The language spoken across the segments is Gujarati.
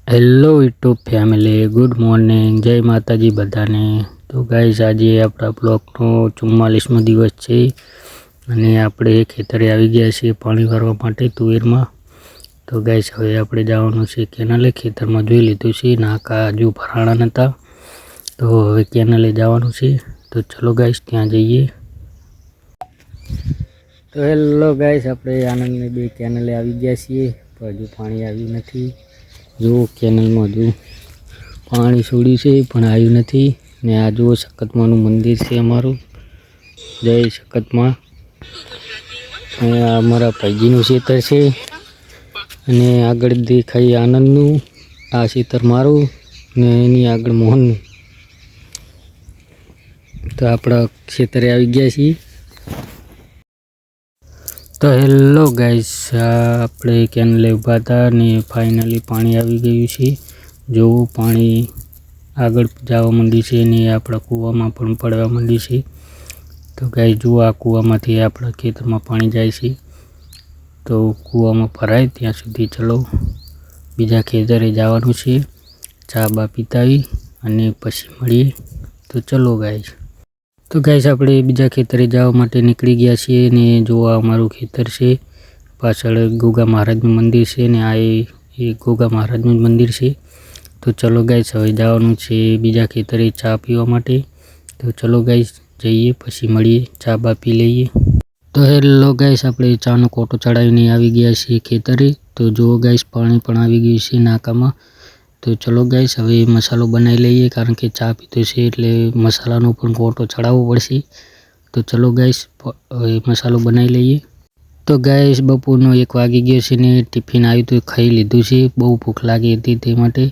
Hello YouTube family, good morning, જય માતાજી બધાને। તો ગાઈસ આજે આપણા બ્લોગનો 44મો દિવસ છે અને આપણે ખેતરે આવી ગયા છીએ પાણી ભરવા માટે તુવેરમાં। તો ગાઈસ હવે આપણે જવાનું છે કેનાલે। ખેતરમાં જોઈ લીધું છે નાકા હજુ ભરાણા નહોતા, તો હવે કેનાલે જવાનું છે। તો ચલો ગાઈસ ત્યાં જઈએ। તો હેલો ગાઈસ, આપણે આનંદની બે કેનાલે આવી ગયા છીએ, પણ હજુ પાણી આવ્યું નથી। જો કેનલમાં હજુ પાણી છોડ્યું છે પણ આવ્યું નથી। ને આ જુઓ સખતમાનું મંદિર છે અમારું, જય સખતમાં। અને આ અમારા ભાઈજીનું ખેતર છે અને આગળ દેખાય આનંદનું, આ ખેતર મારું ને એની આગળ મોહનનું। તો આપણા ખેતરે આવી ગયા છીએ। તો હેલો ગાઈસ, આપણે કેનલે ઊભા હતા ને ફાઇનલી પાણી આવી ગયું છે। જો પાણી આગળ જવા માંડ્યું છે ને આપણા કૂવામાં પણ પડવા માંડ્યું છે। તો ગાઈસ જુઓ, આ કૂવામાંથી આપણા ખેતરમાં પાણી જાય છે। તો કૂવામાં ભરાય ત્યાં સુધી ચલો બીજા ખેતરે જવાનું છે, ચા બા પીતાવી અને પછી મળીએ। તો ચલો ગાઈસ। તો ગાઈસ આપણે બીજા ખેતરે જવા માટે નીકળી ગયા છીએ ને જો આ અમારું ખેતર છે, પાછળ ગોગા મહારાજનું મંદિર છે ને આ એ ગોગા મહારાજનું મંદિર છે। તો ચલો ગાઈસ હવે જવાનું છે બીજા ખેતરે ચા પીવા માટે। તો ચલો ગાઈસ જઈએ, પછી મળીએ, ચા બા પી લઈએ। તો હેલો ગાઈસ, આપણે ચાનો કોટો ચડાવીને આવી ગયા છીએ ખેતરે। તો જુઓ ગાઈસ, પાણી પણ આવી ગયું છે નાકામાં। તો ચલો ગાઈસ હવે મસાલો બનાવી લઈએ, કારણ કે ચા પીતો છે એટલે મસાલાનો પણ કોટો ચડાવવો પડશે। તો ચલો ગાઈસ હવે મસાલો બનાવી લઈએ। તો ગાઈસ બપોરનો 1 વાગી ગયો છે ને ટિફિન આવ્યું તો ખાઈ લીધું છે, બહુ ભૂખ લાગી હતી તે માટે।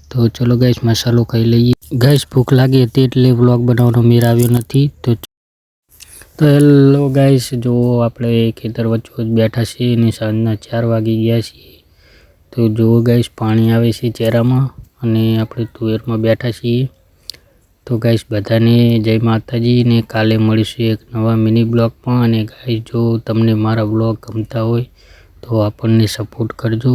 તો ચલો ગાઈસ મસાલો ખાઈ લઈએ। ગાઈસ ભૂખ લાગી હતી એટલે વ્લોગ બનાવવાનો મેળ આવ્યો નથી। તો હેલો ગાઈસ, જો આપણે ખેતર વચ્ચે બેઠા છીએ અને સાંજના 4 વાગી ગયા છીએ। તો જુઓ ગાઈસ પાણી આવે છે ચહેરામાં અને આપણે તુવેરમાં બેઠા છીએ। તો ગાઈસ બધાને જય માતાજી ને કાલે મળીશું એક નવા મિની બ્લોગમાં। અને ગાઈસ જો તમને મારા બ્લોગ ગમતા હોય તો આપણને સપોર્ટ કરજો।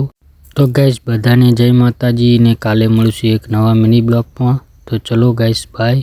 તો ગાઈસ બધાને જય માતાજી ને કાલે મળીશું એક નવા મિની બ્લોગમાં। તો ચલો ગાઈસ, બાય।